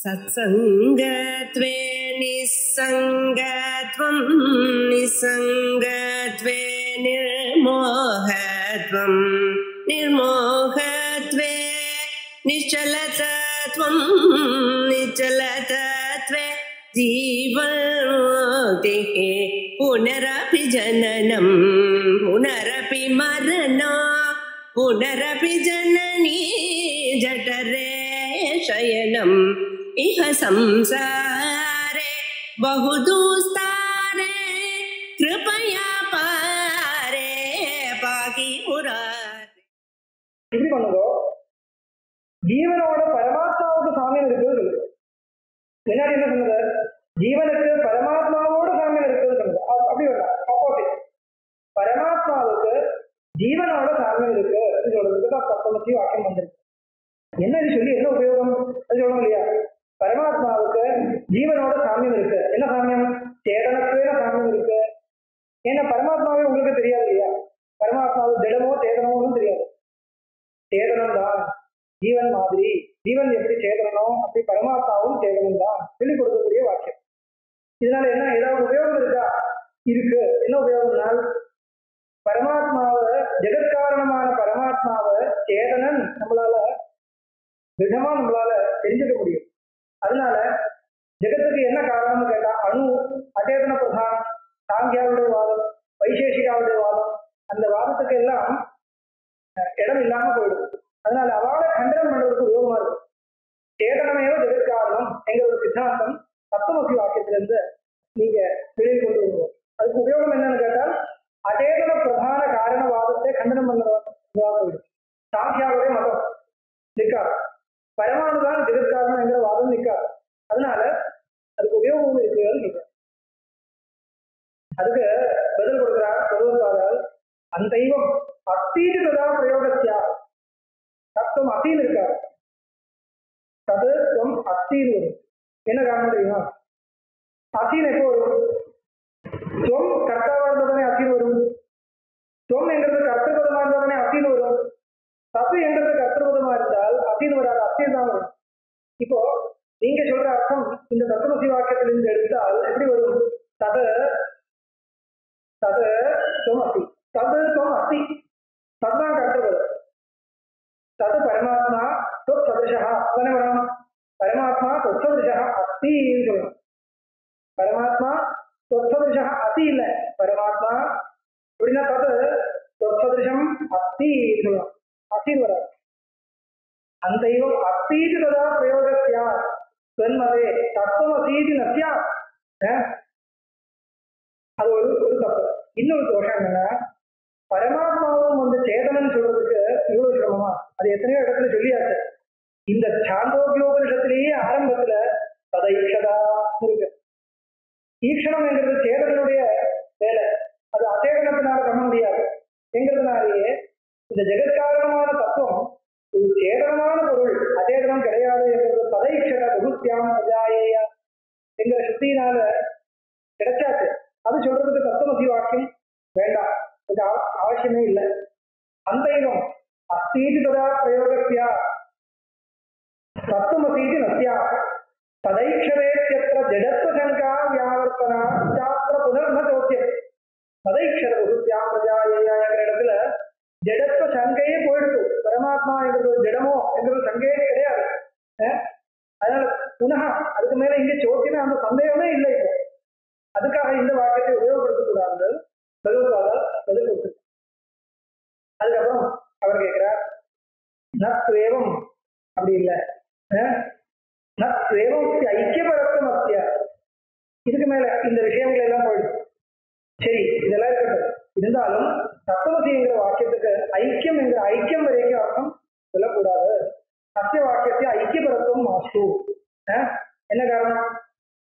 सत्संगत्वे निस्संगत्वं निस्संगत्वे निर्मोहत्वं निर्मोहत्वे निश्चलतत्वं निश्चलतत्वे जीवन्मुक्तिः पुनरपि जननं पुनरपि मरणं पुनरपि जननी जठरे शयनम् इह संसारे बहुदुस्तारे कृपया पारे पाहि मुरारे. இப்படி பண்ணுங்க. ஜீவனோட பரமாத்மாவோட சாமியம் இருக்குது. முன்னாடி என்ன சொன்னது? ஜீவனுக்கு பரமாத்மாவோட சாமியம் இருக்குது சொன்னது. அப்படி வேண்டாம், ஆப்போசிட். பரமாத்மாவுக்கு ஜீவனோட சாமியம் இருக்கு சொல்றதுக்கு தான் தத்துவமசி வாக்கியம் வந்திருக்கு. என்ன இது சொல்லி என்ன உபயோகம் அது சொல்லணும் இல்லையா? பரமாத்மாவுக்கு ஜீவனோட சாமியம் இருக்கு. என்ன சாமியம்? சேதனத்துவே சாமியம் இருக்கு. ஏன்னா பரமாத்மாவே உங்களுக்கு தெரியாது இல்லையா? பரமாத்மாவுக்கு திடமோ சேதனமோ தெரியாது. சேதனம் தான் ஜீவன் மாதிரி. ஜீவன் எப்படி சேதனோ அப்படி பரமாத்மாவும் சேதனம் தான் சொல்லிக் கொடுக்கக்கூடிய வாக்கியம். இதனால என்ன ஏதாவது உபயோகம் இருக்கா? இருக்கு. என்ன உபயோகம்னால் பரமாத்மாவை ஜெகத்காரணமான பரமாத்மாவை சேதனன் நம்மளால திடமா நம்மளால தெரிஞ்சுக்க முடியும். அதனால ஜெகத்துக்கு என்ன காரணம்னு கேட்டா அணு அச்சேதன பிரதானம், சாங்கியாவுடைய வாதம், வைசேஷிகாவுடைய வாதம், அந்த வாதத்துக்கு எல்லாம் இடம் இல்லாம போயிடும். அதனால அவளை கண்டனம் பண்றதுக்கு உபயோகமா இருக்கும். சேதனமேவ ஜெகத்காரணம் என்கிற ஒரு சித்தாந்தம் தத்துவமசி வாக்கியத்திலிருந்து நீங்க வெளியே கொண்டு வருவோம். அதுக்கு உபயோகம் என்னன்னு கேட்டால் அச்சேதன பிரதான காரணவாதத்தை கண்டனம் பண்ணுறதா போயிடும். சாங்கியாவுடைய மதம் நிற்காது. பரமானுதான் ஜெகத்காரணம் என்கிற வாதம் நிற்காது. அதனால அதுக்கு உபயோகம் இருக்கிறது. அதுக்கு பதில் கொடுக்கிறார் பகவத்பாதர். அந்த தெய்வம் அத்தீட்டுதா பிரயோகத்தியா தத்துவம் அத்தீன் இருக்காது. தத்துவம் அத்தீன் வரும். என்ன காரணம் தெரியுமா? அத்தீன் எப்போ வரும்? துவம் கர்த்தாவா இருந்ததானே அத்தீன் வரும். துவம் என்கிறது கர்த்தபதமா இருந்தாதானே அத்தீன் வரும். தத்து என்கிறது கர்த்தபதமா இருந்தால் அத்தீன் வராது, அத்தீன் தான் வரும். இப்போ நீங்க சொல்ற அர்த்தம் இந்த தத்துவமசி வாக்கியத்திலிருந்து எடுத்தால் எப்படி வரும்? தது தது துவம் அஸ்தி, தது துவம் அஸ்தி, தத்தான் கர்த்தபதம். தது பரமாத்மா தொத்சதிருஷா தானே வரணும். பரமாத்மா தொத்சதிருஷா அஸ்தின்னு சொல்லணும். பரமாத்மா தொத்சதிருஷா அஸ்தி இல்லை, பரமாத்மா அப்படின்னா தது தொத்சதிருஷம் அஸ்தின்னு சொல்லணும். அஸ்தின்னு வராது. அந்த தெய்வம் அஸ்தீட்டு ததா பிரயோகத்தியா சொன்னதே தத்துவமசீதி நத்தியா. அது ஒரு தப்பு. இன்னொரு தோஷம் என்னன்னா பரமாத்மாவும் சேதனன் சொல்றதுக்கு இவ்வளவு சிரமமா? அது எத்தனையோ இடத்துல சொல்லியாச்சு. இந்த சாந்தோக்கியோபனிஷத்திலேயே ஆரம்பத்துல ததைக்ஷதா இருக்கு. ஈக்ஷணம் என்கிறது சேதனுடைய வேலை. அது அச்சேதனத்தினால பண்ண முடியாது என்கிறதுனாலேயே இந்த ஜெகத்காரணமான தத்துவம் ஒரு சேதனமான பொருள், அச்சேதனம் கிடையாது என்கிறது ததைக்ஷத பகுத்தியாம் அஜாயேயா என்கிற சக்தியினால கிடைச்சாச்சு. அது சொல்றதுக்கு தத்துவமசி வாக்கியம் வேண்டாம், கொஞ்சம் அவசியமே இல்லை. அந்த தெய்வம் அஸ்தீதி ததா பிரயோகத்தியா தத்துவமசீதி நத்தியா ததைக்ஷரேத்யத்ர ஜடத்வ சங்கா வியாவர்த்தனா சாஸ்திர புனர்ன சோத்தியம். ததைக்ஷர பகுத்தியாம் அஜாயேயா என்கிற இடத்துல ஜடத்வ சங்கையே போயிடுச்சு. பரமாத்மா என்கிறது ஜடமோ என்கிறது சங்கையே கிடையாது. அதனால புனக அதுக்கு மேல இங்கே சோத்தியமே அந்த சந்தேகமே இல்லை. இப்போ அதுக்காக இந்த வாக்கியத்தை உபயோகப்படுத்தக்கூடாது பகவத்பாதர் பதில் கொடுத்து. அதுக்கப்புறம் அவர் கேட்கிறார் நத்வேவம் அப்படி இல்லை, நத்வேவம் ஐக்கியபரத்துவம் அத்திய. இதுக்கு மேல இந்த விஷயங்கள் எல்லாம் போயிடும். சரி, இதெல்லாம் இருக்கட்டும். இருந்தாலும் தத்துவமசி என்கிற வாக்கியத்துக்கு ஐக்கியம் என்கிற ஐக்கியம் வரைக்கும் அர்த்தம் சொல்லக்கூடாது. சத்திய வாக்கியத்தை ஐக்கியபரத்துவம் மாஸ்து. என்ன காரணம்?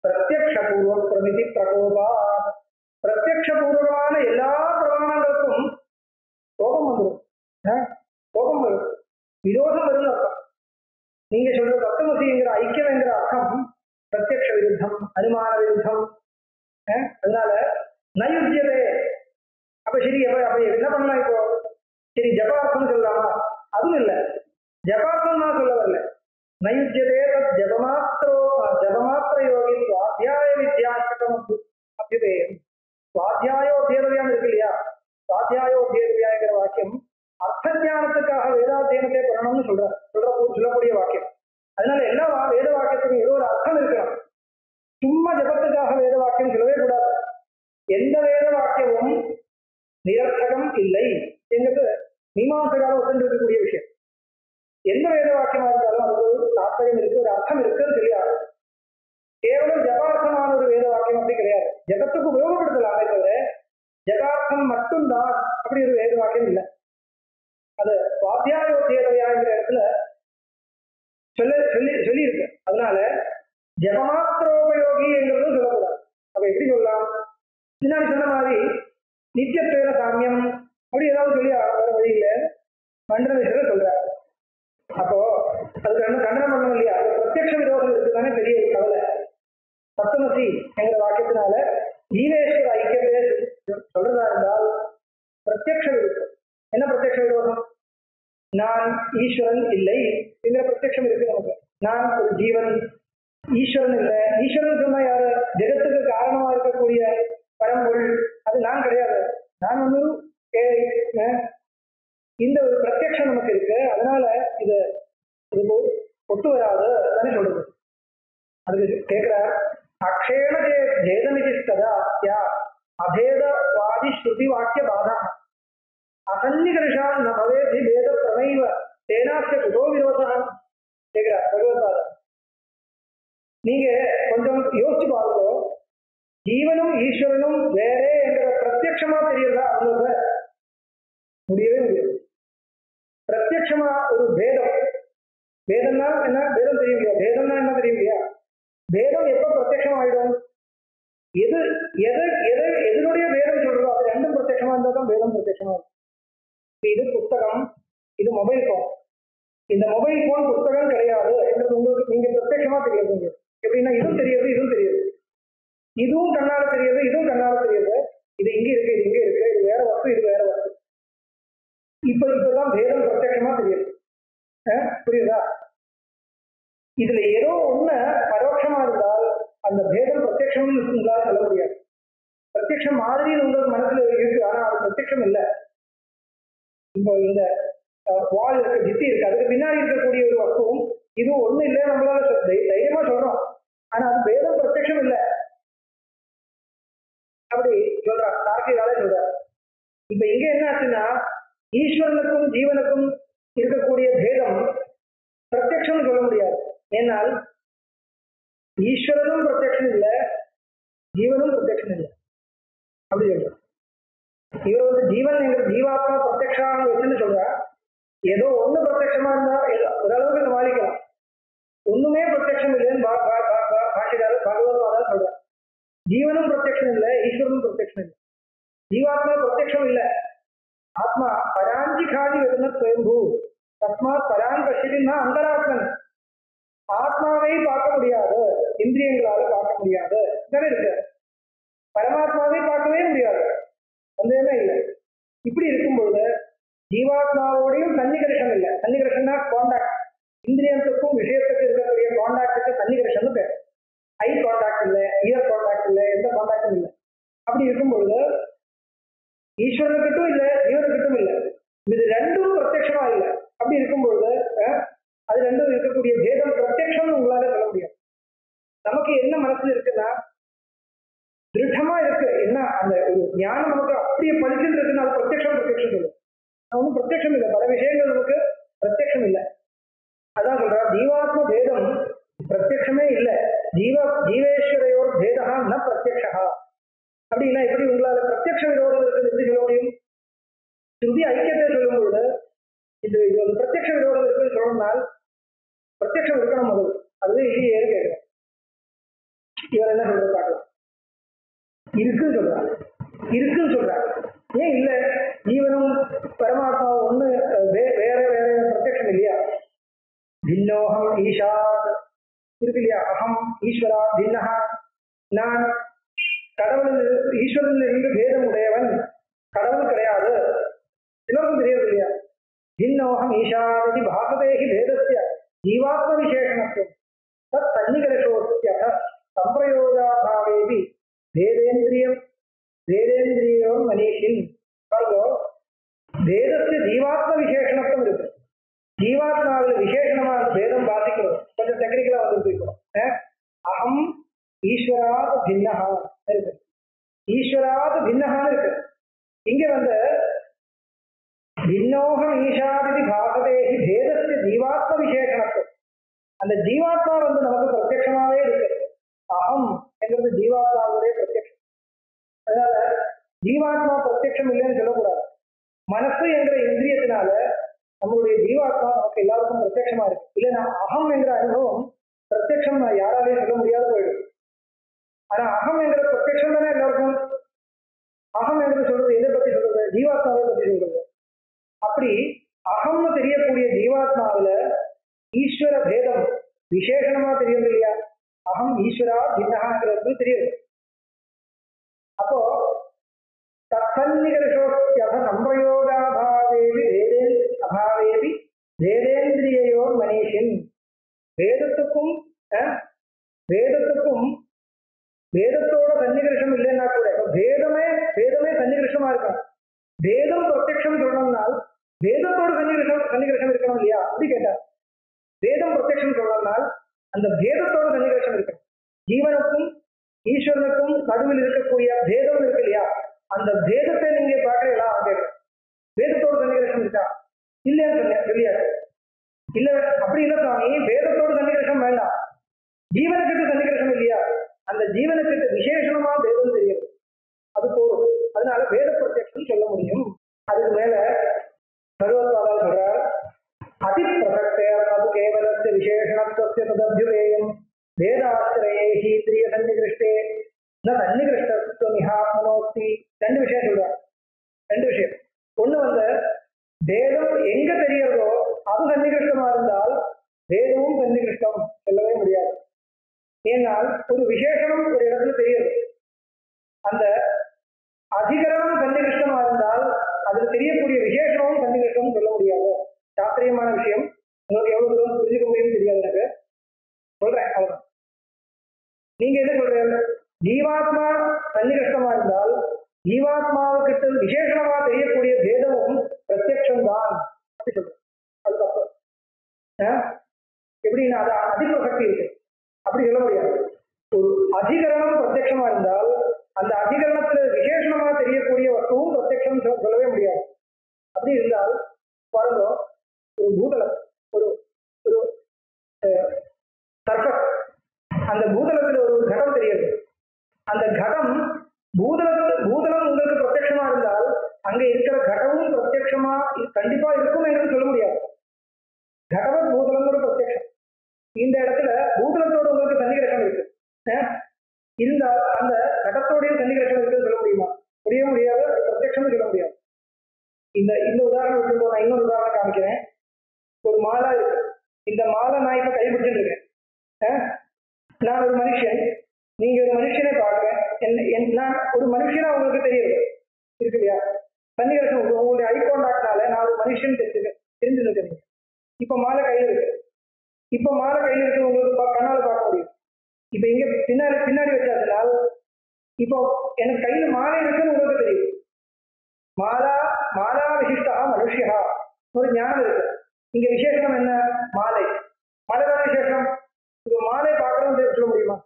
பிரத்யக்ஷபூர்வ பிரமிதி பிரகோபா. பிரத்யக்ஷபூர்வமான எல்லா பிரமாணங்களுக்கும் கோபம் வந்துடும். கோபம் வரும், விரோதம் வரும் அர்த்தம். நீங்க சொல்ற தத்துவமசி என்கிற ஐக்கியம் என்கிற அர்த்தம் பிரத்யக்ஷ விருத்தம், அனுமான விருத்தம். அதனால நயுத்தியதே. அப்ப சரி, அப்ப என்ன பண்ணலாம்? இப்போ சரி ஜபார்த்தம் சொல்லலாமா? அதுவும் இல்லை. ஜபார்த்தம் நான் சொல்ல வரல. நயுத்தியதே தத் ஜபமாத்திரோ வேத வாக்கியத்துக்கு ஏதோ ஒரு அர்த்தம் இருக்கணும். சும்மா ஜபத்துக்காக வேத வாக்கியம் சொல்லவே கூடாது. எந்த வேத வாக்கியமும் நிரர்த்தகம் இல்லை என்கிறது மீமாசையால் ஒத்துண்டிருக்கக்கூடிய விஷயம். எந்த வேத வாக்கியமா இருந்தாலும் அது ஒரு தாற்பயம் இருக்கு, ஒரு அர்த்தம் இருக்குன்னு தெரியாது. கேவலம் ஜபார்த்தமான ஒரு வேத வாக்கியம் அப்படி கிடையாது. ஜபத்துக்கு உபயோகப்படுத்தலாமே தவிர ஜபார்த்தம் மட்டும்தான் அப்படி ஒரு வேத வாக்கியம் இல்லை. அது சுவாத்தியாயோத்தியதையாங்கிற இடத்துல சொல்லி இருக்கு. அதனால ஜபமாத்திரோபயோகி என்கிறதும் சொல்லக்கூடாது. அப்ப எப்படி சொல்லலாம்? முன்னாடி சொன்ன மாதிரி நித்தியத்துவ சாமியம் அப்படி ஏதாவது சொல்லி வர வழியில மண்டலேஸ்வரர் சொல்றாரு. அப்போ அதுக்கு ரெண்டு கண்டனம் பண்ணணும் இல்லையா? அது பிரத்யக்ஷ விரோதம் இருக்குதானே பெரிய கவலை. சப்தமசி என்கிற வாக்கியத்தினால ஜீவேஸ்வர ஐக்கியத்தை சொல்றதா இருந்தால் பிரத்யக்ஷ விரோதம். என்ன பிரத்யக்ஷ விரோதம்? நான் ஈஸ்வரன் இல்லை என்கிற பிரத்யக்ஷம் இருக்கு நமக்கு. நான் ஒரு ஜீவன், ஈஸ்வரன் இல்லை. ஈஸ்வரன் சொன்னா யாரு? ஜெகத்துக்கு காரணமா இருக்கக்கூடிய பரம்பொருள், அது நான் கிடையாது. நான் ஒன்று இந்த ஒரு பிரத்யக்ஷம் நமக்கு இருக்கு. அதனால இது ஒத்து வராது தானே சொல்றது. அதுக்கு கேட்கிறார், அக்ஷேண ஜேதமிதிஸ்ததா யா அபேதவாதி ஸ்ருதி வாக்கிய பாதா அசன்னிகர்ஷா ந பவேதி வேத பிரமைவ தேனாஸ்ய குதோ விரோதா கேட்கிறார் பகவத்பாதர். நீங்க கொஞ்சம் யோசிச்சு பாருங்க, ஜீவனும் ஈஸ்வரனும் வேறே என்கிற பிரத்யட்சமா தெரியறதா? அவங்கள முடியவே முடியாது. பிரத்யட்சமா ஒரு பேதம், வேதம்னா என்ன? வேதம் தெரியும் இல்லையா? வேதம்னா என்ன தெரியும் இல்லையா? வேதம் எப்ப பிரத்யட்சம் ஆயிடும்? எது எது எது எதனுடைய வேதம் சொல்றதோ அது ரெண்டும் பிரத்யட்சமா இருந்தால் தான் வேதம் பிரத்யட்சமா இருக்கும். இது புத்தகம், இது மொபைல் போன். இந்த மொபைல் போன் புத்தகம் கிடையாது என்றது உங்களுக்கு நீங்க பிரத்யட்சமா தெரியாது. எப்படின்னா இதுவும் தெரியுது, இதுவும் தெரியுது, இதுவும் கண்ணால தெரியுது, இதுவும் கண்ணால தெரியுது. இது இங்க இருக்கு, இது இங்க இருக்கு, இது வேற வஸ்து, இது வேற வஸ்து. இப்பதான் வேதம் பிரத்யட்சமா தெரியுது. புரியுதா? இதுல ஏதோ ஒண்ணு பரோட்சமா இருந்தால் அந்த பேதம் பிரத்யட்சம் உங்களால சொல்ல முடியாது. பிரத்யட்சம் மாதிரி உங்களுக்கு மனசுல இருக்கு, ஆனா அது பிரத்யட்சம் இல்லை. இப்போ இந்த வால் இருக்கு, ஜித்தி இருக்கு, அதுக்கு பின்னாடி இருக்கக்கூடிய ஒரு வஸ்துவும் இது ஒண்ணு இல்லை நம்மளால தைரியமா சொல்றோம். ஆனா அது வேதம் பிரத்யட்சம் இல்லை அப்படி சொல்றான். தார்க்கிகாலே சொல்றார். இப்ப இங்க என்ன ஆச்சுன்னா, ஈஸ்வரனுக்கும் ஜீவனுக்கும் இருக்கக்கூடிய பேதம் பிரத்யட்சம் சொல்ல முடியாது. ஏன்னால் ஈஸ்வரனும் பிரத்யட்சம் இல்லை, ஜீவனும் பிரத்யட்சம் இல்லை அப்படி சொல்றார். இவர் வந்து ஜீவன் என்கிற ஜீவாத்மா பிரத்யட்சமான வச்சுன்னு சொல்றா. ஏதோ ஒண்ணு பிரத்யட்சமா இருந்தா ஓரளவுக்கு சமாளிக்கலாம். ஒண்ணுமே பிரத்யட்சம் இல்லைன்னு பாஷிகாரர் பகவத்பாதர் சொல்றார். ஜீவனும் பிரத்யட்சம் இல்லை, ஈஸ்வரனும் பிரத்யட்சம் இல்லை. ஜீவாத்மா பிரத்யட்சம் இல்லை. ஆத்மா பராஞ்சி காதி வெதன சுயம்பு தஸ்மாத் பரான் பசினா அந்தராத்மன். ஆத்மாவை பார்க்க முடியாது, இந்திரியங்களால பார்க்க முடியாது தானே இருக்கு. பரமாத்மாவை பார்க்கவே முடியாது, சந்தேகமே இல்லை. இப்படி இருக்கும்போது ஜீவாத்மாவோடையும் சன்னிகர்ஷம் இல்லை. சன்னிகர்ஷம்னா கான்டாக்ட், இந்திரியத்துக்கும் விஷயத்துக்கும் இருக்கக்கூடிய கான்டாக்டுக்கு சன்னிகர்ஷம் பேர். ஐ கான்டாக்ட் இல்லை, இயர் கான்டாக்ட் இல்லை, எந்த கான்டாக்டும் இல்லை. அப்படி இருக்கும்பொழுது ஈஸ்வரனுக்கிட்டும் இல்லை, ஜீவனுக்கிட்டும் இல்லை. இது ரெண்டும் பிரத்யட்சமா இல்லை. அப்படி இருக்கும்பொழுது அது ரெண்டும் இருக்கக்கூடிய பேதம் பிரத்யட்சம்னு உங்களால சொல்ல முடியாது. நமக்கு என்ன மனசுல இருக்குன்னா திருடமா இருக்கு, என்ன அந்த ஒரு ஞானம் நமக்கு அப்படியே பழிச்சுட்டு இருக்குன்னா அது பிரத்யட்சம் சொல்லு. ஒன்றும் பிரத்யட்சம் இல்லை, பல விஷயங்கள் நமக்கு பிரத்யட்சம் இல்லை. அதான் சொல்றா, ஜீவாத்ம பேதம் பிரத்யட்சமே இல்லை. ஜீவேஸ்வரையோர் பேதா ந பிரத்யக்ஷா. அப்படின்னா எப்படி உங்களால பிரத்யட்ச விரோதம் இருக்குது எப்படி சொல்ல முடியும்? ஸ்ருதி ஐக்கியத்தை சொல்லும்போது இது ஒரு பிரத்யட்ச விரோதம் இருக்குன்னு சொல்லணும்னால் பிரத்யட்சம் இருக்கணும் முதல். அதுவே இல்லையே கேட்கிறேன். இவர் என்ன சொல்ற பார்க்கலாம். இருக்குன்னு சொல்றாரு, இருக்குன்னு சொல்றாரு. ஏன் இல்லை? ஜீவனும் பரமாத்மாவும் ஒண்ணு வேற வேற பிரத்யட்சம் இல்லையா? பின்னோகம் ஈஷா இருக்கு இல்லையா? அகம் ஈஸ்வரா பின்னஹா. நான் கடவுள் ஈஸ்வரன் இருந்து வேதம் உடையவன், கடவுள் கிடையாது. எல்லோருக்கும் தெரியாது இல்லையா? பின்னோகம் ஈஷாதி பாகதேகி வேதஸ்ய ஜீவாத்ம விசேஷணத்துவம் தத் சன்னிகர்ஷோத்யத சம்பிரயோகாபாவேபி வேதேந்திரியம் மனிஷின். வேதஸ்ய ஜீவாத்ம விசேஷணத்துவம் இருக்கு. ஜீவாத்மாவில் விசேஷமா பேதம் பாதிக்கணும். கொஞ்சம் டெக்னிக்கலா வந்துருக்கோம். அகம் ஈஸ்வராத் பின்னஹா இருக்கு, ஈஸ்வராத் பின்னஹான்னு இருக்கு. இங்க வந்து பின்னோகம் ஈஷாதி பாகதேகி பேதத்தை ஜீவாத்ம விசேஷணத்துவம். அந்த ஜீவாத்மா வந்து நமக்கு பிரத்யட்சமாவே இருக்கு. அகம் என்கிறது ஜீவாத்மாவுடைய பிரத்யட்சம். அதனால ஜீவாத்மா பிரத்யட்சம் இல்லைன்னு சொல்லக்கூடாது. மனசு என்ற இந்திரியத்தினால நம்மளுடைய ஜீவாத்மா நமக்கு எல்லாருக்கும் பிரத்யட்சமா இருக்கு. இல்லைன்னா அகம் என்ற அனுபவம் பிரத்யட்சம் யாராலையும் சொல்ல முடியாது போயிடும். ஆனா அகம் என்ற பிரத்யட்சம் தானே எல்லாருக்கும். அகம் என்று சொல்றது எதை பத்தி சொல்றது? ஜீவாத்மாவை பத்தி சொல்றது. அப்படி அகம்னு தெரியக்கூடிய ஜீவாத்மாவில ஈஸ்வர பேதம் விசேஷமா தெரியுது இல்லையா? அகம் ஈஸ்வரா பின்னஹாங்கிறது தெரியுது. அப்போ தன்னிகர்ஷோத்யப சம்பிரயோகாபாவேபி அபாவேபி வேதேந்திரியோ மனிஷன். வேதத்துக்கும் வேதத்தோட சன்னிகிருஷம் இல்லைன்னா கூட வேதமே சன்னிகிருஷமா இருக்கணும். வேதம் பிரத்யக்ஷம் சொல்லணும்னால் வேதத்தோட சன்னிகிருஷம் இருக்கணும் இல்லையா? அப்படி கேட்டார். வேதம் பிரத்யக்ஷம் சொல்லணும்னால் அந்த வேதத்தோட சன்னிகிருஷம் இருக்கணும். ஜீவனுக்கும் ஈஸ்வரனுக்கும் நடுவில் இருக்கக்கூடிய வேதம் இருக்கு இல்லையா? அந்த வேதத்தை நீங்க பார்க்கறீங்களா? வேதத்தோட சன்னிகிருஷம் இருக்கா? இல்லைன்னு சொன்னேன் இல்லையா? இல்ல அப்படி இல்லை சுவாமி, வேதத்தோட சன்னிகிருஷம் வேண்டாம், ஜீவனுக்கு சன்னிகிருஷம் இல்லையா? அந்த ஜீவனுக்கு விசேஷமா வேதம் தெரியும், அது போதும். அதனால வேத பிரத்யக்ஷம் சொல்ல முடியும். அதுக்கு மேல சர்வத்வாதா சொல்றார், அதிப்பிரசக்தே அது கேவலஸ்ய விசேஷணத்துவஸ்ய ததப்யுதேயம் வேதாஸ்ரயேஹி இந்திரிய சன்னிகிருஷ்டே ந சன்னிகிருஷ்டத்துவமிஹாத்மனோஸ்தி. ரெண்டு விஷயம் சொல்றார். ரெண்டு விஷயம். ஒண்ணு வந்து வேதம் எங்க தெரியறதோ அது சன்னிகிருஷ்டமா இருந்தால் வேதமும் சன்னிகிருஷ்டம் சொல்லவே முடியாது. ஏனால் ஒரு விசேஷம் ஒரு இடத்துல தெரியுது, அந்த அதிகரணம் சன்னிகிருஷ்டமா இருந்தால் அதுல தெரியக்கூடிய விசேஷமும் சன்னிகிருஷ்டம் சொல்ல முடியாது. சாஸ்திரியமான விஷயம், உங்களுக்கு எவ்வளவு தூரம் புரிஞ்சுக்க முடியும்னு தெரியாது எனக்கு, சொல்றேன் அவ்வளவு. நீங்க என்ன சொல்றீங்க? ஜீவாத்மா சன்னிகிருஷ்டமா இருந்தால் ஜீவாத்மாவுக்கு விசேஷமா தெரியக்கூடிய வேதமும் பிரத்யக்ஷம் தான் அப்படி சொல்றேன். அது தப்பு. எப்படின்னா அது அதிபிரசக்தி இருக்கு, அப்படி சொல்ல முடியாது. ஒரு அதிகரணம் பிரத்யக்ஷமா இருந்தால் அந்த அதிகரணத்துல விசேஷமா தெரியக்கூடிய வஸ்துவும் பிரத்யக்ஷம் சொல்லவே முடியாது. அப்படி இருந்தால் பாருங்க, ஒரு பூதலம், ஒரு ஒரு சர்ஃபஸ், அந்த பூதலத்துல ஒரு கடம் தெரியுது. அந்த கடம் பூதலம் உங்களுக்கு பிரத்யக்ஷமா இருந்தால் அங்க இருக்கிற கடமும் பிரத்யக்ஷமா கண்டிப்பா இருக்கும் என்று சொல்ல முடியாது. கடவ பூதலங்களோட பிரத்யக்ஷம். இந்த இடத்துல பூதலத்தோட உங்களுக்கு சன்னிகிரகம் இருக்கு இருந்தால் அந்த கடத்தோடைய சன்னிகிரகம் இருக்குன்னு சொல்ல முடியுமா? முடியாது. பிரத்யக்ஷம் சொல்ல முடியாது. இந்த உதாரணம் விட்டு நான் இன்னொரு உதாரணம் காமிக்கிறேன். ஒரு மாலா இருக்கு. இந்த மாலை நான் இப்ப கைப்பிடிச்சுட்டு இருக்கேன். நான் ஒரு மனுஷன், நீங்க ஒரு மனுஷனை பார்க்கிறேன். நான் ஒரு மனுஷனா உங்களுக்கு தெரியுது இருக்கு இல்லையா? சன்னிகிரகம் உங்களுடைய ஐ கான்டாக்ட்னால நான் ஒரு மனுஷன் தெரிஞ்சுருக்கேன். இப்ப மாலை கையில் இருக்கு. இப்ப மாலை கையில் இருக்கு, உங்களுக்கு கண்ணால பார்க்க முடியும். இப்ப இங்க பின்னாடி வச்சதுனால் இப்போ எனக்கு கையில மாலை இருக்குன்னு உங்களுக்கு தெரியும். மாலா விசிஷ்டா மனுஷியா ஒரு ஞானம் இருக்கு. இங்க விசேஷம் என்ன? மாலை. மாலைதான் விசேஷம். இப்ப மாலை பார்க்கணும் சொல்ல முடியுமா?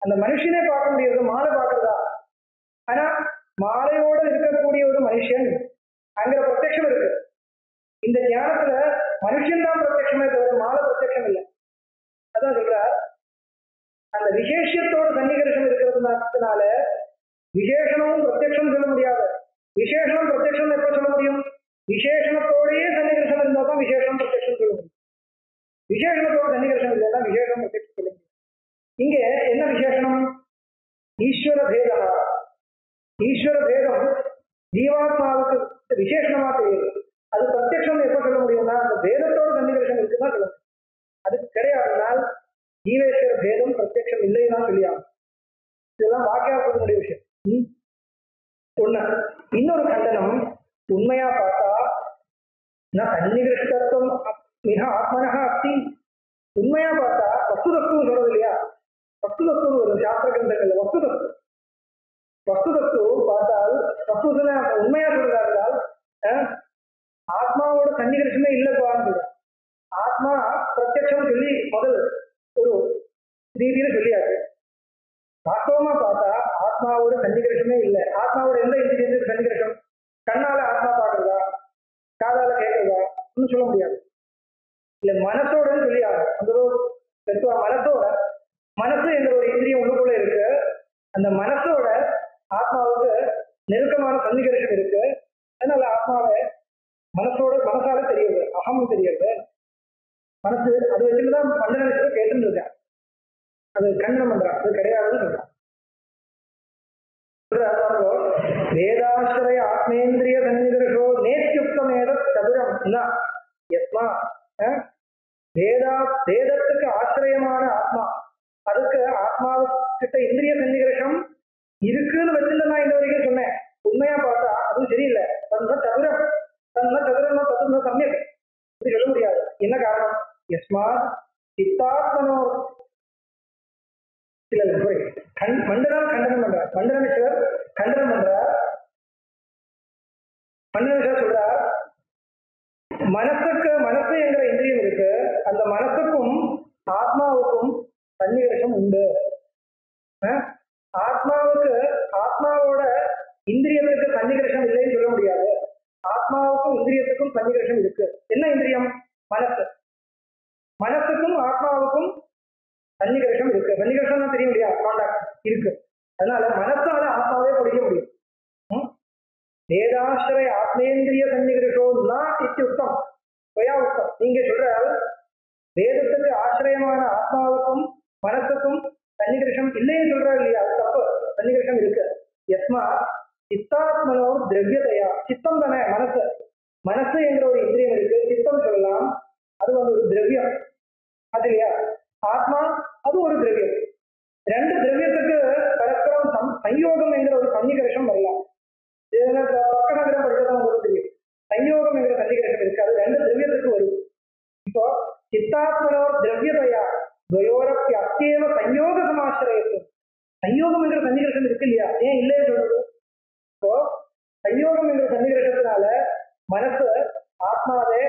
அந்த மனுஷனே பார்க்க முடியாது, மாலை பார்க்கறதா? ஆனா மாலையோடு இருக்கக்கூடிய ஒரு மனுஷன் அங்க பிரத்யக்ஷம் இருக்கு. இந்த ஞானத்துல மனுஷன் தான் பிரத்யக்ஷமே தவிர மாலை பிரத்யக்ஷம் இல்லை. அதான் சொல்ற, அந்த விசேஷத்தோட சன்னிகர்ஷம் இருக்கிறதுனால விசேஷமும் பிரத்யக்ஷம் சொல்ல முடியாது. விசேஷம் பிரத்யக்ஷம் எப்ப சொல்ல முடியும்? விசேஷணத்தோடயே சன்னிகர்ஷம் இருந்தா தான் விசேஷம் பிரத்யக்ஷம் சொல்ல முடியும். விசேஷணத்தோட சன்னிகர்ஷம் இல்லைன்னா விசேஷம் பிரத்யக்ஷம் சொல்ல முடியும். இங்க என்ன விசேஷனம்? ஈஸ்வர பேதா. ஈஸ்வர பேதம் ஜீவாத்மாவுக்கு விசேஷமா தெரியுது. அது பிரத்யக்ஷம் எப்ப சொல்ல முடியும்னா அந்த பேதத்தோட சன்னிகர்ஷம் இருக்குதான் சொல்ல முடியும். அது கிடையாதுனால் ஜீவேஸ்வர பேதம் பிரத்யக்ஷம் இல்லைன்னா சொல்லியாகும். இதெல்லாம் வாக்கியாசனுடைய விஷயம். ஒண்ணு. இன்னொரு கண்டனம், உண்மையா பார்த்தா சன்னிகிருஷ்டத்துவம் மிக ஆத்மனஹா அஸ்தி. உண்மையா பார்த்தா வஸ்துதத்துவம் சொல்றது இல்லையா? வஸ்துதத்துவம் ஒரு சாஸ்திர கிரந்தங்கள்ல வஸ்துதத்துவம் பார்த்தால் வஸ்து உண்மையா சொல்றதா இருந்தால் ஆத்மாவோட சன்னிகர்ஷமே இல்லைப்பான்னு சொல்றேன். ஆத்மா பிரத்யட்சம் சொல்லி முதல் ஒரு ரீதியில சொல்லியாச்சு. வாஸ்தவமா பார்த்தா ஆத்மாவோட சன்னிகர்ஷமே இல்லை. ஆத்மாவோட எந்த இந்திரியத்துக்கு சன்னிகர்ஷம்? கண்ணால ஆத்மா பார்க்கறதா, காதால கேட்கறதா ஒன்றும் சொல்ல முடியாது. இல்ல மனசோடன்னு சொல்லி ஆகும். அந்த ஒரு மனசோட, மனசு என்ற ஒரு இந்திரியம் உள்ளுக்குள்ள இருக்கு. அந்த மனசோட ஆத்மாவுக்கு நெருக்கமான சன்னிகர்ஷம் இருக்கு. அதனால ஆத்மாவை மனசால தெரியுது, அகம் தெரியுது. மனசு அது வச்சுதான் பண்டன விஷயத்தை கேட்டுன்னு இருக்கேன். அது கண்டனம் பண்றான், அது கிடையாதுன்னு சொல்றான். வேதாசிரய ஆத்மேந்திரிய சன்னிகர்ஷோ நேத்யுக்தமேத சதுரம் எஸ்மா. வேதத்துக்கு ஆசிரியமான ஆத்மா, அதுக்கு ஆத்மாவுக்கிட்ட இந்திரிய சன்னிகர்ஷம் இருக்குன்னு வச்சுட்டு நான் இந்த வரைக்கும் சொன்னேன். உண்மையா பார்த்தா அதுவும் சரியில்லை. தன்ன சதுரம் தத்துவ சமயக் இப்படி சொல்ல முடியாது. என்ன காரணம்? எஸ்மாத் சித்தாத்மனோ சிலர் மண்டலம் கண்டனம் பண்றார். மண்டலேஸ்வர் கண்டனம் பண்றார். மண்டலேஸ்வர் சொல்றார், மனசு என்கிற இந்திரியம் இருக்கு. அந்த மனசுக்கும் ஆத்மாவுக்கும் சன்னிகர்ஷம் உண்டு. ஆத்மாவோட இந்திரியத்துக்கு சன்னிகர்ஷம் இல்லைன்னு சொல்ல முடியாது. ஆத்மாவுக்கும் இந்திரியத்துக்கும் சன்னிகர்ஷம் இருக்கு. என்ன இந்திரியம்? மனசு. மனசுக்கும் ஆத்மாவுக்கும் சன்னிகர்ஷம் இருக்கு. சன்னிகர்ஷம் தான் தெரிய முடியாது, கான்டாக்ட் இருக்கு. அதனால மனசால ஆத்மாவே படிக்க முடியும். வேதாசிரய ஆத்மேந்திரிய சன்னிகர்ஷோன்னா இத்தியுக்தம் ஸ்வயா உக்தம். நீங்க சொல்ற வேதத்துக்கு ஆசிரியமான ஆத்மாவுக்கும் மனசுக்கும் சன்னிகர்ஷம் இல்லைன்னு சொல்றா இல்லையா? அது தப்பு. சன்னிகர்ஷம் இருக்கு. எஸ்மா சித்தாத்மனோ திரவியதையா. சித்தம் தானே மனசு. மனசு என்ற ஒரு இந்திரியம் இருக்கு, சித்தம் சொல்லலாம். அது வந்து ஒரு திரவியம், அது இல்லையா? ஆத்மா அது ஒரு திரவியம். ரெண்டு திரவியத்துக்கு பரஸ்பரம் சம்யோகம் என்கிற ஒரு சன்னிகர்ஷம் வரலாம். பக்கநகரம் படிச்சதான் உங்களுக்கு தெரியும். சம்யோகம் என்கிற சன்னிகர்ஷம் இருக்கு, அது ரெண்டு திரவியத்துக்கு வரும். இப்போ சித்தாத்மனோ திரவியதையா துவயோரப்பி அத்தியேவ சம்யோக சமாசிரயத்து. சம்யோகம் என்கிற சன்னிகர்ஷம் இருக்கு இல்லையா? ஏன் இல்லைன்னு சொல்றது? இப்போ சம்யோகம் என்கிற சன்னிகர்ஷத்தினால மனசு ஆத்மாவை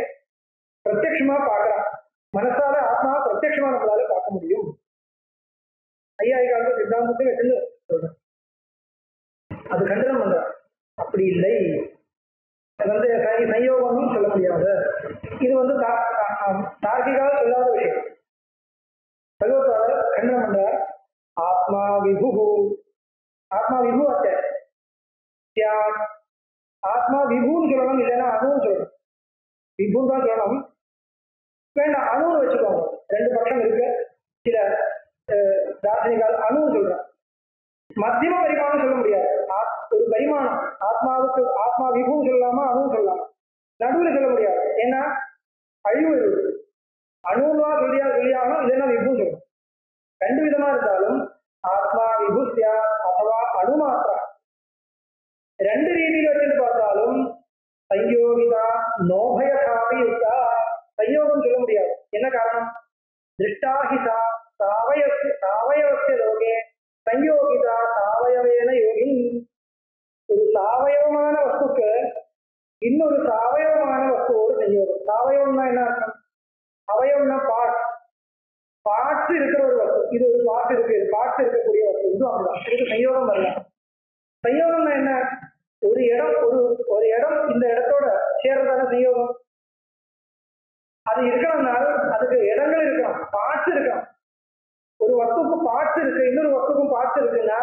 பிரத்யட்சமா பார்க்கலாம். மனசால ஆத்மா பிரத்யட்சமா நம்மளால பார்க்க முடியும். ஐயாயிரம் சித்தாந்தத்தை வச்சு சொல்றேன். அது கண்டனம் பண்ற. அப்படி இல்லை, அது வந்து சம்யோகம்னு சொல்ல முடியாது. இது வந்து தார்க்கிகால சொல்லாத விஷயம். பகவத்பாதர் கண்டனம் பண்றார். ஆத்மா விபு, ஆத்மா விபு அத்தை ஆத்மா விபுன்னு சொல்லணும், இல்லைன்னா அணுன்னு சொல்லணும். விபு தான் சொல்லணும், வேண்டாம் அணுன்னு வச்சுக்கோங்க. ரெண்டு பட்சம் இருக்கு. சில தார்சனிகால் அணுன்னு சொல்றாங்க. மத்தியம பரிமாணம் சொல்ல முடியாது. ஒரு பரிமாணம் ஆத்மாவுக்கு ஆத்மா விபுன்னு சொல்லலாமா அணுன்னு சொல்லலாமா? நடுவில் சொல்ல முடியாது. ஏன்னா அழிவு இருக்கு. அணுவா சொல்லியாகணும், இல்லைன்னா விபு சொல்லணும். ரெண்டு விதமா இருந்தாலும் ஆத்மா விபுத்தியா அथवा அணு மாத்திரா. ரெண்டு ரீதியில் வச்சுட்டு பார்த்தாலும் சயோகிதா நோபயசாபி இருக்கா. சயோகம் சொல்ல முடியாது. என்ன காரணம்? திருஷ்டாஹிதா சாவயவசிய லோகே சயோகிதா சாவயவேன யோகி. ஒரு சாவயவமான வஸ்துக்கு இன்னொரு சாவயவமான வஸ்துவோடு சயோகம். சாவயவம்னா என்ன அர்த்தம்? அவயவம்னா பார்ட்ஸ் இருக்கிற ஒரு வஸ்து. இது ஒரு பார்ட் இருக்கு, இது பார்ட்ஸ் இருக்கக்கூடிய வஸ்து. இது அப்படிதான். இதுக்கு சயோகம் வரல. சயோகம்னா என்ன? ஒரு இடம் இந்த இடத்தோட சேர்றதான சயோகம். அது இருக்கணும்னால அதுக்கு இடங்கள் இருக்கணும், பார்ட்ஸ் இருக்கணும். ஒரு வஸ்துக்கு பார்ட்ஸ் இருக்கு, இன்னொரு வஸ்துக்கும் பார்ட்ஸ் இருக்குன்னா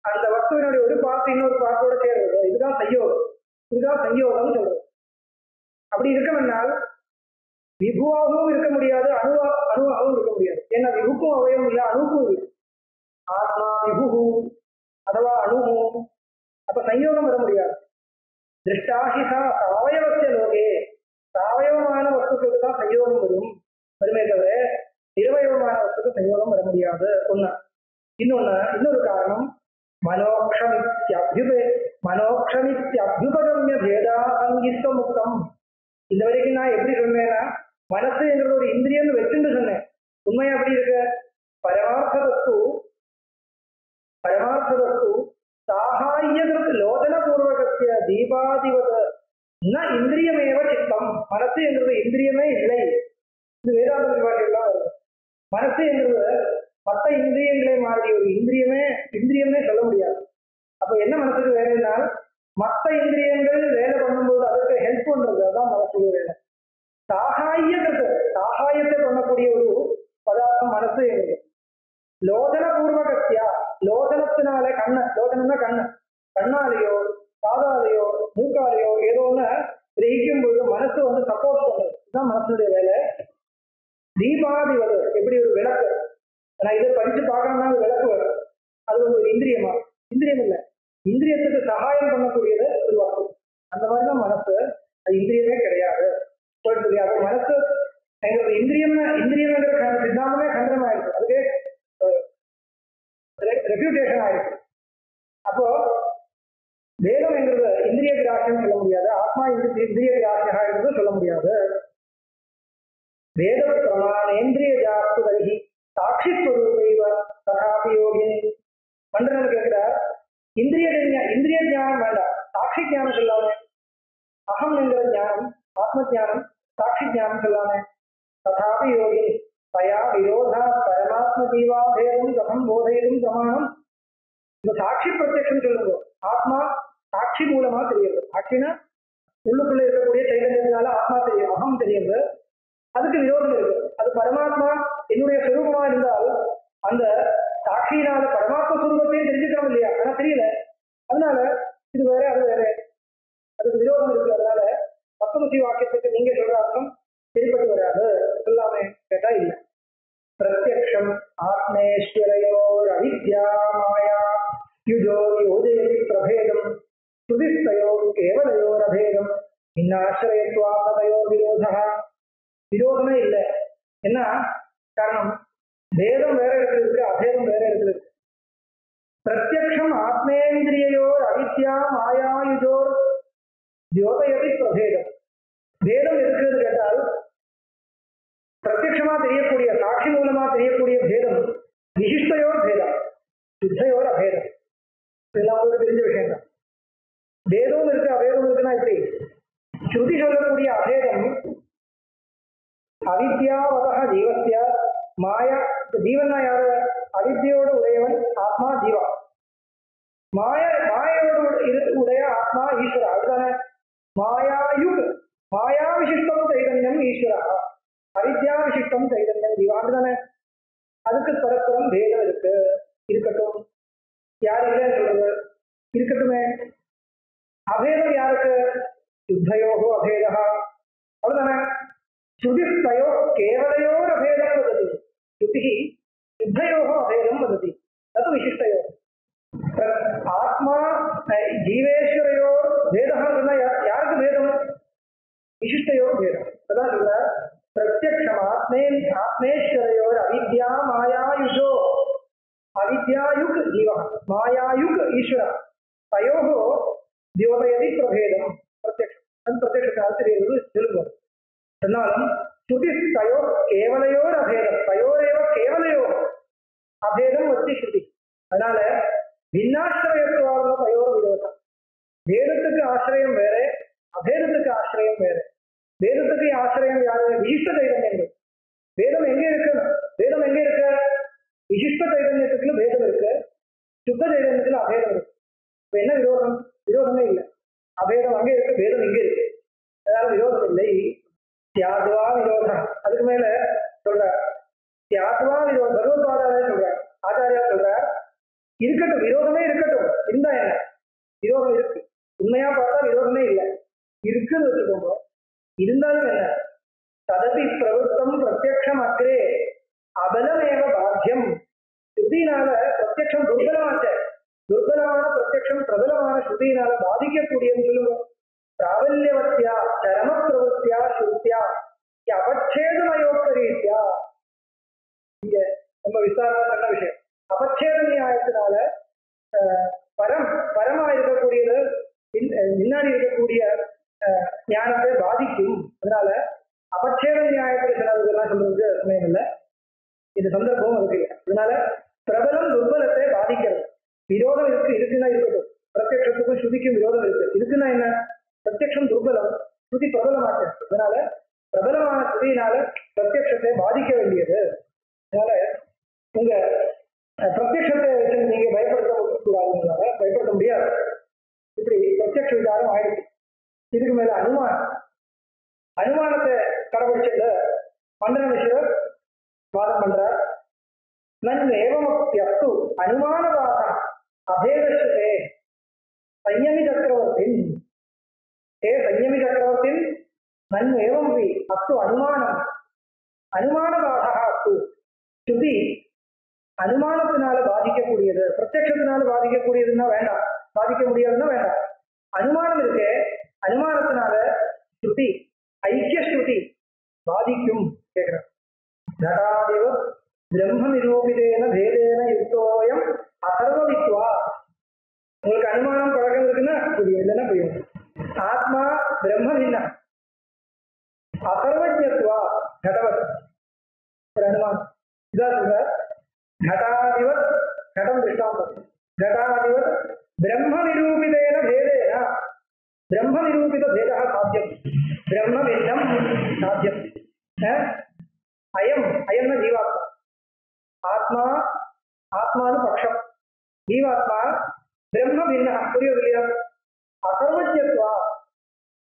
அந்த வஸ்துவினுடைய ஒரு பார்ட் இன்னொரு பார்ட்டோட சேர்றது. இதுதான் சயோகம். இதுதான் சயோகம் சொல்றது. அப்படி இருக்கணும்னால் விபுவாகவும் இருக்க முடியாது, அணுவாகவும் இருக்க முடியாது. ஏன்னா விபுக்கும் அவயம் இல்லை, அணுக்கும் இருக்கு. ஆத்மா விபு அதுவா அணுவும். அப்ப சயோகம் வர முடியாது. திருஷ்டாஹிதா சாவயவசிய லோகே. சாவயவமான வஸ்துக்களுக்கு தான் சயோகம் வருமே தவிர நிர்வயவமான வஸ்துக்கு சயோகம் வர முடியாது. ஒண்ணு. இன்னொரு காரணம் மனோக்ஷமித்யபியுபகம்ய பேதா சங்கிஸ்வ முக்தம். இந்த வரைக்கும் நான் எப்படி சொன்னேன்னா மனசு என்கிறது ஒரு இந்திரியம்னு வச்சுட்டு சொன்னேன். உண்மையா அப்படி இருக்கு? பரமார்த்ததஸ்து சாகாயதற்கு லோதன பூர்வகத்திய தீபாதிவத ந இந்திரியமேவ சித்தம். மனசு என்றது இந்திரியமே இல்லை. இது வேதாந்த பரிபாஷையெல்லாம் வருது. மனசு என்றது மற்ற இந்திரியங்களை மாதிரி ஒரு இந்திரியமே சொல்ல முடியாது. அப்ப என்ன மனசுக்கு வேலைனால் மற்ற இந்திரியங்கள் வேலை பண்ணும்போது அதுக்கு ஹெல்ப் பண்றது, அதுதான் மனசுக்கு வேலை. சாகாயத்தை பண்ணக்கூடிய ஒரு பதார்த்தம் மனசு என்கிறது. லோதன பூர்வகத்தியா, லோதனத்தினால லோதனம்னா கண்ணாலேயோ காதாலேயோ மூக்காலேயோ ஏதோ ஒன்று கிரகிக்கும் பொழுது மனசு சப்போர்ட் பண்ணுறது, இதுதான் மனசுடைய வேலை. தீபாதிவது எப்படி ஒரு விளக்கு, நான் இதை படிச்சு பார்க்கணும்னா அது விளக்கு வரும், அது ஒரு இந்திரியம் இல்லை, இந்திரியத்துக்கு சகாயம் பண்ணக்கூடியது ஒரு வஸ்து. அந்த மாதிரி தான் மனசு, அது இந்திரியமே கிடையாது. அப்போ மனசு எங்களுக்கு இந்திரியம்ங்கிற சித்தாந்தமே கண்டனம் ஆயிடுச்சு, அதுக்கே ரெப்யூட்டேஷன் ஆயிடுச்சு. அப்போ வேதம் என்கிறது இந்திரிய கிராசியம் சொல்ல முடியாது, ஆத்மா இந்திரிய கிராசியா என்று சொல்ல முடியாது. வேத பிரமாணேந்திரிய ஜாஸ்து வரிகி சாட்சி ஸ்வரூபைவ ததாபி யோகினி. மண்டலம் கேட்கிறார், இந்திரிய ஞானம் வேண்டாம், சாட்சி ஞானம் சொல்லாமே. அகம் என்கிற ஞானம், ஆத்ம ஞானம், சாட்சி ஞானம் சொல்லாமே. ததாபி யோகினி தயா விரோதா பரமாத்ம ஜீவாபேதம் கதம் போதையும் பிரமாணம். இந்த சாட்சி பிரத்யட்சம் சொல்லுங்க, ஆத்மா சாட்சி மூலமா தெரியுது. சாட்சினா உள்ளுக்குள்ள இருக்கக்கூடிய சைதன்யத்தினால ஆத்மா தெரியும், அகம் தெரியுது. அதுக்கு விரோதம் இருக்கு. அது பரமாத்மா என்னுடைய சுரூபமா இருந்தால் அந்த சாட்சியினால பரமாத்ம சுரூபத்தையும் தெரிஞ்சுக்கிறோம் இல்லையா, ஆனா தெரியல. அதனால இது வேற அது வேற, அதுக்கு விரோதம் இருக்கு. அதனால பத்தமசி வாக்கியத்துக்கு நீங்க சொல்ற அர்த்தம் சரிப்பட்டு வராது சொல்லாமே கேட்டா இல்லை. பிரத்யக்ஷம் ஆத்மேஸ்வரையோர் அவித்யா மாயா யுஜோ யோஜயதி பிரபேதம் சுதிஸ்தயோ கேவலையோர் அபேதம் இன்னாசிரயத்வாதயோ விரோதமே இல்லை. என்ன காரணம்? வேதம் வேற இடத்துல இருக்கு, அபேதம் வேற இடத்துல இருக்கு. பிரத்யக்ஷம் ஆத்மேந்திரியோர் அவித்யா மாயாயுஜோர் ஜோதயதி பிரபேதம். வேதம் இருக்கிறது கேட்டால் பிரத்யட்சமா தெரியக்கூடிய சாட்சி மூலமா தெரியக்கூடிய பேதம் விசிஷ்டையோர் பேதம், சுத்தையோர் அபேதம். இதெல்லாம் உங்களுக்கு தெரிஞ்ச விஷயம் தான். வேதமும் இருக்கு அபேதம் இருக்குன்னா இப்படி ஸ்ருதி சொல்லக்கூடிய அபேதம் அவித்யாவதா ஜீவத்திய மாயா. ஜீவன்னா யாரு? அவித்யோடு உடையவன் ஆத்மா ஜீவா. மாயோடு உடைய ஆத்மா ஈஸ்வரா. அதுதானே மாயாயுக், மாயா விசிஷ்டம் சைதன்யம் ஈஸ்வரா, அவித்யா விசிஷ்டம் சைதன்யம் ஜீவா. அதுதானே. அதுக்கு பரஸ்பரம் பேதம் இருக்கு. இருக்கட்டும், யார் இல்லைன்னு சொல்றது? இருக்கட்டுமே. அபேதம் யாருக்கு? யுத்தயோகோ அபேதா. அவ்வளவுதானே. ஸ்ருதிஸ்தயோ கேவலையோர் அபேதம் வததி, ஸ்ருதி யுத்தயோகோ அபேதம் வததி, தது விசிஷ்டயோ. ஆத்மா ஜீவேஸ்வரையோ வேதம் யாருக்கு வேதம்? விசிஷ்டயோ வேதம். அதான் சொல்ற பிரத்யக்ஷம் ஆத்மேஸ்வரையோர் அவித்யா மாயாயுஜோ, அவித்யாயுக் ஜீவா மாயாயுக் ஈஸ்வரா தயோகோ தியோதயதி பிரபேதம். பிரத்யக்ஷம் பிரத்யக்ஷத்தால் தெரியுது சொல்லுவோம். சொன்னாலும் ஸ்ருதி தயோ கேவலையோர் அபேதம், தயோரேவ கேவலையோ அபேதம் வச்சு ஸ்ருதி. அதனால பின்னாசிரயத்துவாக தயோர விரோதம். வேதத்துக்கு ஆசிரியம் வேற, அபேதத்துக்கு ஆசிரியம் வேற. வேதத்துக்கு ஆசிரியம் யாரு? விசிஷ்ட தைதன்யங்கள். வேதம் எங்க இருக்கு? வேதம் எங்க இருக்கு? விசிஷ்ட தைதன்யத்துக்குள்ள வேதம் இருக்கு, சுத்த தைதன்யத்துல அபேதம் இருக்கு. இப்ப என்ன விரோதம்? விரோதமே இல்லை. அபேதம் அங்கே இருக்கு, வேதம் இங்கே இருக்கு. அதனால விரோதம் இல்லை. தியாத்வா விரோதம். அதுக்கு மேல சொல்ற தியாத்வா விரோதம் பகவத்பாதாவே சொல்ற, ஆச்சாரியா சொல்ற இருக்கட்டும், விரோதமே இருக்கட்டும். இருந்தா என்ன? விரோதம் இருக்கு, உண்மையா பார்த்தா விரோதமே இல்லை, இருக்குன்னு வச்சுக்கோங்க. இருந்தாலும் என்ன? ததபி பிரவருத்தம் பிரத்யக்ஷம் அக்ரே அபலமேவ பாத்தியம். ஸ்ருதியினால பிரத்யக்ஷம் துர்பலமாச்ச, துர்பலமான பிரத்யக்ஷம் பிரபலமான ஸ்ருதியினால பாதிக்கக்கூடியன்னு சொல்லுவோம். பிராபல்யவத்தியா சரம பிரவருத்தியா ஸ்ருத்தியா அபச்சேதமயோக்தரீத்யா. இங்க ரொம்ப விசாரமான விஷயம். அபச்சேத நியாயத்தினால பரமா இருக்கக்கூடியது முன்னாடி இருக்கக்கூடிய ஞானத்தை பாதிக்கும். அதனால அபச்சேத நியாயத்தில் சொன்னதுக்கெல்லாம் சொல்றதுக்கு சமயம் இல்லை, இது சந்தர்ப்பமும் இருக்கு. அதனால பிரபலம் துர்பலத்தை பாதிக்கிறது. விரோதம் இருக்குன்னா இருக்கட்டும். பிரத்யக்ஷத்துக்கும் ஸ்ருதிக்கும் விரோதம் இருக்கு. இருக்குன்னா என்ன? பிரத்யக்ஷம் துர்பலம், ஸ்ருதி பிரபலமாச்சு. அதனால பிரபலமான ஸ்ருதியினால பிரத்யக்ஷத்தை பாதிக்க வேண்டியது. அதனால உங்க பிரத்யக்ஷத்தை வச்சு நீங்க பயப்படுத்த கூடாதுங்களால பயப்படுத்த முடியாது. இப்படி பிரத்யக்ஷ விசாரம் ஆயிடுச்சு. இதுக்கு மேல அனுமானத்தை கடைபிடிச்சது மண்டன விஷயம் வாதம் பண்றார். நன் ஏவமப்யஸ்து அனுமானவாதம் அபேதே संयमी चक्रवर्ती हे संयमी चक्रवर्ती नन् एवं भी अस्तु अनुमानवादः अस्तु श्रुति अनुमानத்தினால பாதிக்கக்கூடியது பிரத்யக்ஷத்தினால பாதிக்கக்கூடியதுன்னா வேண்டாம், பாதிக்க முடியாதுன்னா வேண்டாம். அனுமானம் இருக்கே, அனுமானத்தினால ஸ்ருதி ஐக்கிய ஸ்ருதி பாதிக்கும் கேட்கிறேன். घटादिव ब्रह्म निरूपितेन भेदेन युक्तोऽयम् अथर्वविद्वा உங்களுக்கு அனுமானம் பழக்கம் இருக்குன்னா புரியும், இல்லைன்னா புரியும். ஆத்மா பிரம்ம பின்ன அசர்வஜத்வா கடவத் ஒரு அனுமானம் இதான் சொல்ற. घटादिवत् घटं दृष्टान्तம் घटादिवत् ब्रह्म निरूपितेन भेदेन ब्रह्म निरूपित भेदः साध्यं ब्रह्म भिन्नं साध्यं अयम् अयं न जीवात्मा आत्मा आत्मानु पक्षं जीवात्मा ब्रह्म भिन्न புரியுது. அசர்வஜத்வா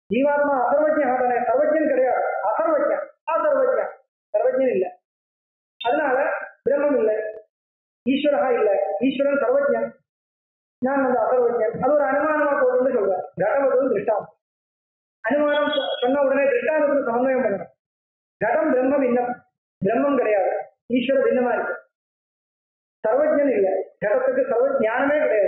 ஜீவாத்மா அசர்வஜ்ஞா தானே, சர்வஜன் கிடையாது. அசர்வஜன் அசர்வஜன் சர்வஜன் இல்லை. அதனால பிரம்மம் இல்லை, ஈஸ்வரா இல்லை. ஈஸ்வரன் சர்வஜன், நான் வந்து அசர்வஜன். அது ஒரு அனுமானமா போட்டு சொல்றேன். கடவது திருஷ்டாந்தம் அனுமானம் சொன்ன உடனே திருஷ்டாந்தத்துக்கு சமன்வயம் பண்ணணும். கடம் பிரம்ம பின்னம், பிரம்மம் கிடையாது, ஈஸ்வர பின்னமா இருக்கு. சர்வஜன் இல்லை, கடத்துக்கு சர்வ ஞானமே கிடையாது.